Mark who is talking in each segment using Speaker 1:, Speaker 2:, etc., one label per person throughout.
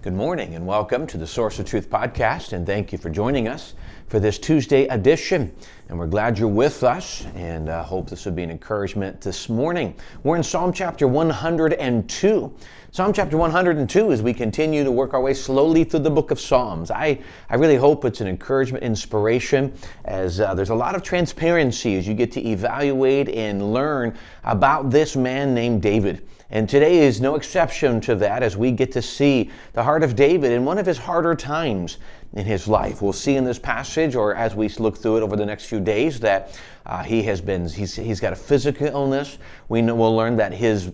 Speaker 1: Good morning and welcome to the Source of Truth podcast, and thank you for joining us for this Tuesday edition. And we're glad you're with us and hope this will be an encouragement this morning. We're in Psalm chapter 102. Psalm chapter 102 as we continue to work our way slowly through the book of Psalms. I really hope it's an encouragement, inspiration, as there's a lot of transparency as you get to evaluate and learn about this man named David. And today is no exception to that as we get to see the heart of David in one of his harder times in his life. We'll see in this passage, or as we look through it over the next few days, that he's got a physical illness. We'll learn that his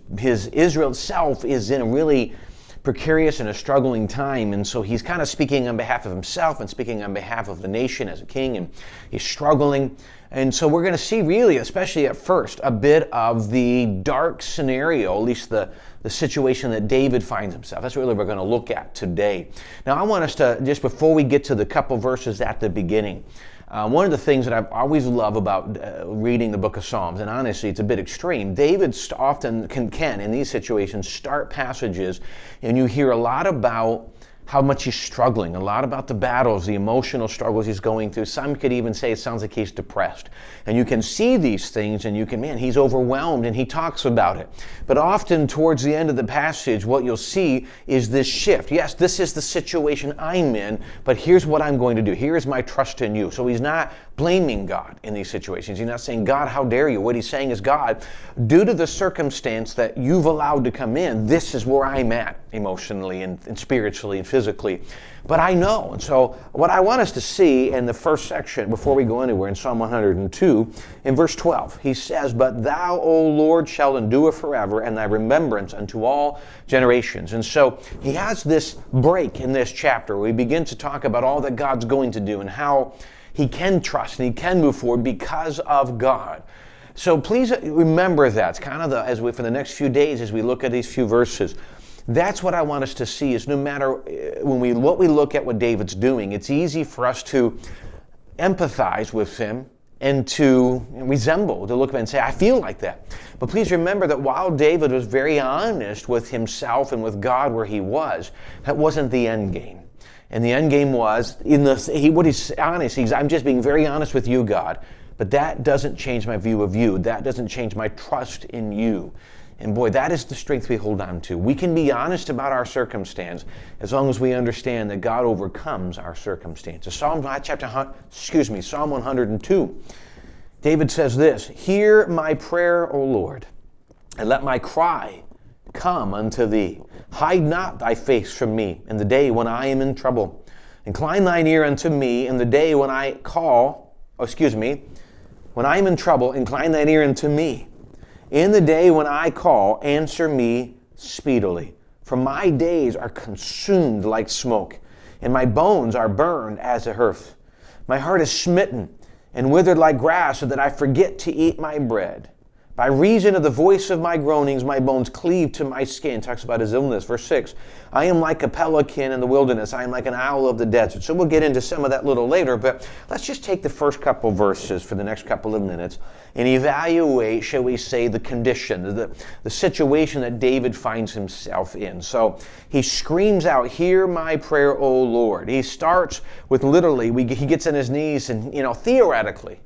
Speaker 1: Israel itself is in a really precarious and a struggling time, and so he's kind of speaking on behalf of himself and speaking on behalf of the nation as a king, and he's struggling. And so we're going to see really, especially at first, a bit of the dark scenario, at least the situation that David finds himself. That's really what we're going to look at today. Now I want us to, just before we get to the couple verses at the beginning, one of the things that I've always loved about reading the book of Psalms, and honestly it's a bit extreme, David often can in these situations start passages and you hear a lot about how much he's struggling, a lot about the battles, the emotional struggles he's going through. Some could even say it sounds like he's depressed. And you can see these things and you can, he's overwhelmed, and he talks about it. But often towards the end of the passage, what you'll see is this shift. Yes, this is the situation I'm in, but here's what I'm going to do. Here is my trust in you. So he's not blaming God in these situations. He's not saying, God, how dare you? What he's saying is, God, due to the circumstance that you've allowed to come in, this is where I'm at emotionally and spiritually and physically. But I know. And so what I want us to see in the first section, before we go anywhere, in Psalm 102, in verse 12, he says, But thou, O Lord, shalt endure forever, and thy remembrance unto all generations. And so he has this break in this chapter where we begin to talk about all that God's going to do and how he can trust and he can move forward because of God. So please remember that. It's kind of for the next few days as we look at these few verses. That's what I want us to see, is no matter what we look at what David's doing, it's easy for us to empathize with him and to resemble, to look at him and say, I feel like that. But please remember that while David was very honest with himself and with God where he was, that wasn't the end game. And the end game was, I'm just being very honest with you, God, but that doesn't change my view of you. That doesn't change my trust in you. And boy, that is the strength we hold on to. We can be honest about our circumstance as long as we understand that God overcomes our circumstances. Psalm 102. David says this, Hear my prayer, O Lord, and let my cry come unto thee. Hide not thy face from me in the day when I am in trouble. Incline thine ear unto me in the day when I when I am in trouble, incline thine ear unto me. In the day when I call, answer me speedily. For my days are consumed like smoke, and my bones are burned as a hearth. My heart is smitten and withered like grass, so that I forget to eat my bread. By reason of the voice of my groanings, my bones cleave to my skin. Talks about his illness. Verse 6, I am like a pelican in the wilderness. I am like an owl of the desert. So we'll get into some of that a little later, but let's just take the first couple verses for the next couple of minutes and evaluate, shall we say, the condition, the situation that David finds himself in. So he screams out, Hear my prayer, O Lord. He starts with literally, he gets on his knees and, theologically,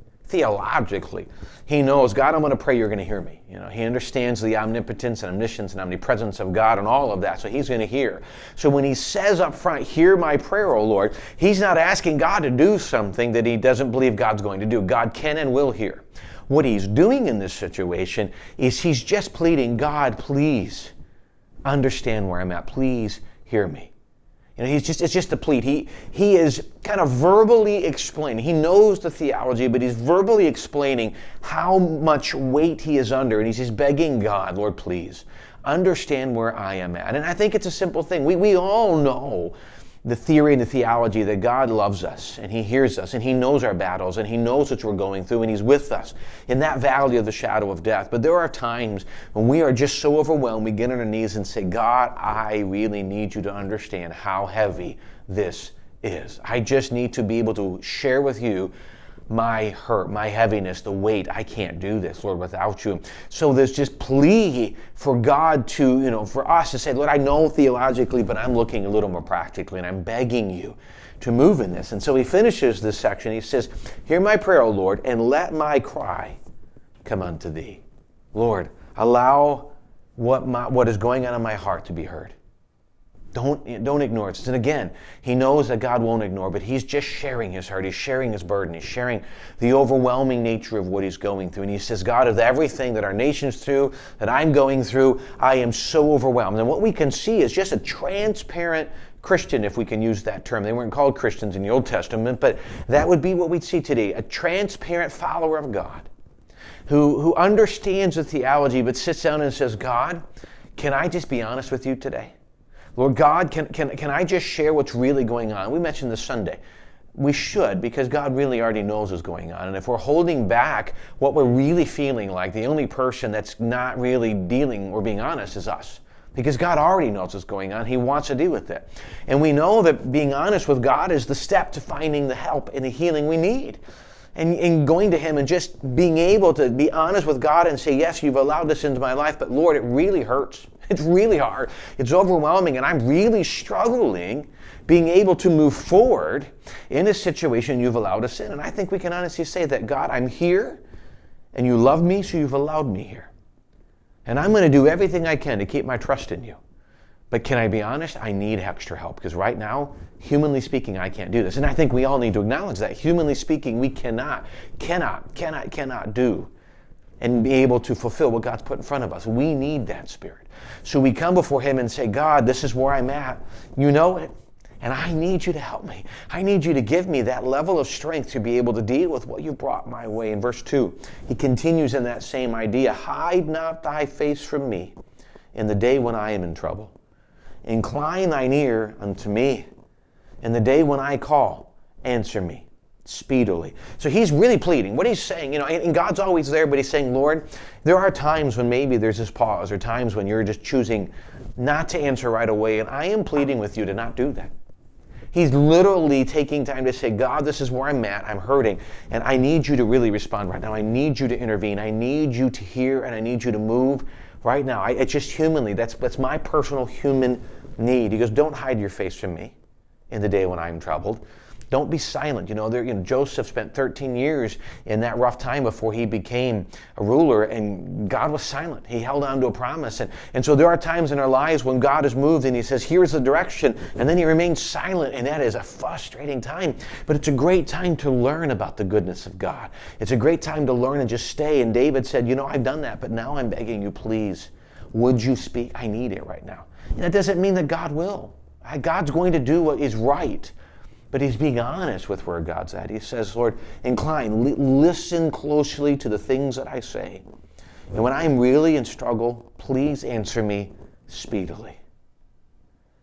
Speaker 1: he knows, God, I'm going to pray you're going to hear me. He understands the omnipotence and omniscience and omnipresence of God and all of that, so he's going to hear. So when he says up front, Hear my prayer, O Lord, he's not asking God to do something that he doesn't believe God's going to do. God can and will hear. What he's doing in this situation is he's just pleading, God, please understand where I'm at. Please hear me. It's just a plead. He is kind of verbally explaining. He knows the theology, but he's verbally explaining how much weight he is under. And he's just begging God, Lord, please understand where I am at. And I think it's a simple thing. We all know the theory and the theology that God loves us and he hears us and he knows our battles and he knows what we're going through and he's with us in that valley of the shadow of death. But there are times when we are just so overwhelmed, we get on our knees and say, God, I really need you to understand how heavy this is. I just need to be able to share with you my hurt, my heaviness, the weight. I can't do this, Lord, without you. So there's just plea for God to, for us to say, Lord, I know theologically, but I'm looking a little more practically, and I'm begging you to move in this. And so he finishes this section. He says, hear my prayer, O Lord, and let my cry come unto thee. Lord, allow what is going on in my heart to be heard. Don't ignore it. And again, he knows that God won't ignore, but he's just sharing his heart. He's sharing his burden. He's sharing the overwhelming nature of what he's going through. And he says, God, of everything that our nation's through, that I'm going through, I am so overwhelmed. And what we can see is just a transparent Christian, if we can use that term. They weren't called Christians in the Old Testament, but that would be what we'd see today. A transparent follower of God who understands the theology, but sits down and says, God, can I just be honest with you today? Lord God, can I just share what's really going on? We mentioned this Sunday. We should, because God really already knows what's going on. And if we're holding back what we're really feeling like, the only person that's not really dealing or being honest is us. Because God already knows what's going on. He wants to deal with it. And we know that being honest with God is the step to finding the help and the healing we need. And going to him and just being able to be honest with God and say, yes, you've allowed this into my life, but Lord, it really hurts. It's really hard. It's overwhelming, and I'm really struggling being able to move forward in a situation you've allowed us in. And I think we can honestly say that, God, I'm here, and you love me, so you've allowed me here. And I'm going to do everything I can to keep my trust in you. But can I be honest? I need extra help, because right now, humanly speaking, I can't do this. And I think we all need to acknowledge that. Humanly speaking, we cannot do and be able to fulfill what God's put in front of us. We need that Spirit. So we come before him and say, God, this is where I'm at. You know it. And I need you to help me. I need you to give me that level of strength to be able to deal with what you brought my way. In verse 2, he continues in that same idea. Hide not thy face from me in the day when I am in trouble. Incline thine ear unto me. In the day when I call, answer me speedily. So he's really pleading. What he's saying, and God's always there, but he's saying, Lord, there are times when maybe there's this pause, or times when you're just choosing not to answer right away, and I am pleading with you to not do that. He's literally taking time to say, God, this is where I'm at, I'm hurting, and I need you to really respond right now. I need you to intervene. I need you to hear, and I need you to move right now. It's just humanly, that's my personal human need. He goes, don't hide your face from me in the day when I'm troubled. Don't be silent. Joseph spent 13 years in that rough time before he became a ruler, and God was silent. He held on to a promise. And so there are times in our lives when God has moved and he says, here's the direction, and then he remains silent, and that is a frustrating time. But it's a great time to learn about the goodness of God. It's a great time to learn and just stay. And David said, I've done that, but now I'm begging you, please, would you speak? I need it right now. And that doesn't mean that God will. God's going to do what is right. But he's being honest with where God's at. He says, Lord, listen closely to the things that I say. And when I'm really in struggle, please answer me speedily.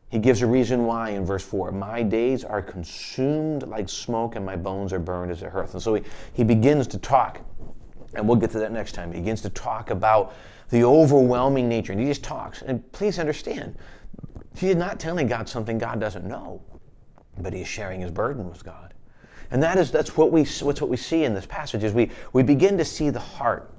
Speaker 1: He gives a reason why in verse 4. My days are consumed like smoke, and my bones are burned as a hearth. And so he begins to talk, and we'll get to that next time. He begins to talk about the overwhelming nature. And he just talks. And please understand, he's not telling God something God doesn't know. But he's sharing his burden with God. And that's what we see in this passage is we begin to see the heart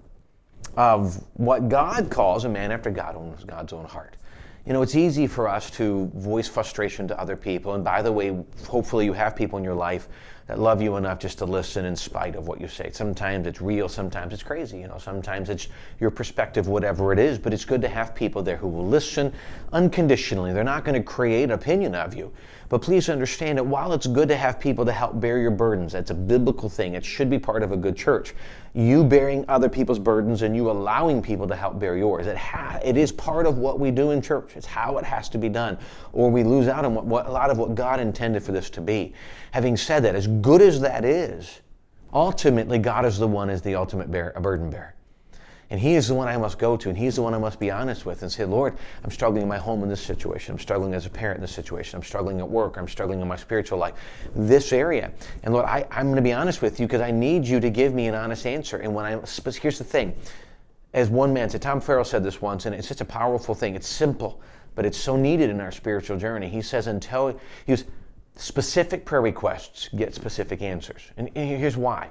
Speaker 1: of what God calls a man after God's own heart. It's easy for us to voice frustration to other people. And by the way, hopefully you have people in your life that love you enough just to listen in spite of what you say. Sometimes it's real, sometimes it's crazy. Sometimes it's your perspective, whatever it is. But it's good to have people there who will listen unconditionally. They're not going to create an opinion of you. But please understand that while it's good to have people to help bear your burdens, that's a biblical thing. It should be part of a good church. You bearing other people's burdens and you allowing people to help bear yours. It is part of what we do in church. It's how it has to be done. Or we lose out on a lot of what God intended for this to be. Having said that, as good as that is, ultimately God is the one as the ultimate burden bearer. And he is the one I must go to, and he's the one I must be honest with and say, Lord, I'm struggling in my home in this situation. I'm struggling as a parent in this situation. I'm struggling at work. I'm struggling in my spiritual life. This area. And Lord, I'm going to be honest with you because I need you to give me an honest answer. And here's the thing. As one man said, Tom Farrell said this once, and it's such a powerful thing. It's simple, but it's so needed in our spiritual journey. He says, specific prayer requests get specific answers. And here's why.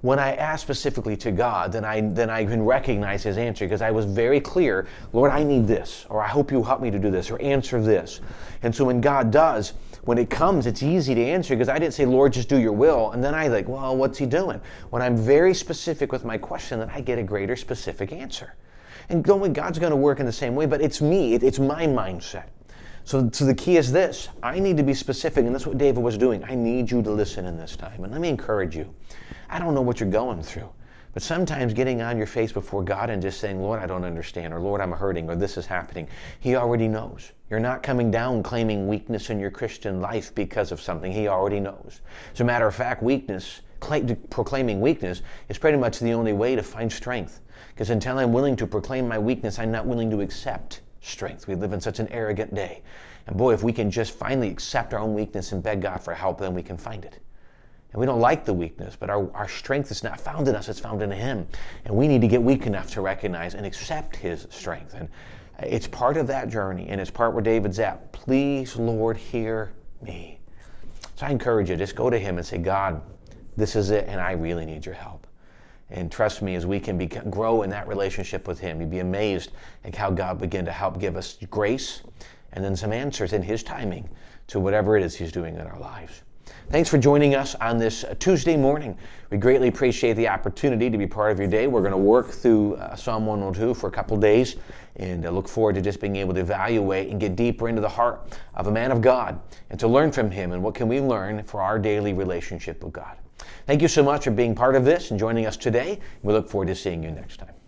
Speaker 1: when I ask specifically to God, then I can recognize his answer because I was very clear, Lord, I need this, or I hope you help me to do this, or answer this. And so when God does, when it comes, it's easy to answer because I didn't say, Lord, just do your will. And then I like, well, what's he doing? When I'm very specific with my question, then I get a greater specific answer. And God's going to work in the same way, but it's me. It's my mindset. So the key is this. I need to be specific, and that's what David was doing. I need you to listen in this time. And let me encourage you. I don't know what you're going through, but sometimes getting on your face before God and just saying, Lord, I don't understand, or Lord, I'm hurting, or this is happening. He already knows. You're not coming down claiming weakness in your Christian life because of something. He already knows. As a matter of fact, proclaiming weakness is pretty much the only way to find strength. Because until I'm willing to proclaim my weakness, I'm not willing to accept strength. We live in such an arrogant day. And boy, if we can just finally accept our own weakness and beg God for help, then we can find it. And we don't like the weakness, but our strength is not found in us, it's found in him. And we need to get weak enough to recognize and accept his strength. And it's part of that journey, and it's part where David's at. Please, Lord, hear me. So I encourage you, just go to him and say, God, this is it, and I really need your help. And trust me, as we can grow in that relationship with him, you'd be amazed at how God begin to help give us grace and then some answers in his timing to whatever it is he's doing in our lives. Thanks for joining us on this Tuesday morning. We greatly appreciate the opportunity to be part of your day. We're going to work through Psalm 102 for a couple days and look forward to just being able to evaluate and get deeper into the heart of a man of God and to learn from him and what can we learn for our daily relationship with God. Thank you so much for being part of this and joining us today. We look forward to seeing you next time.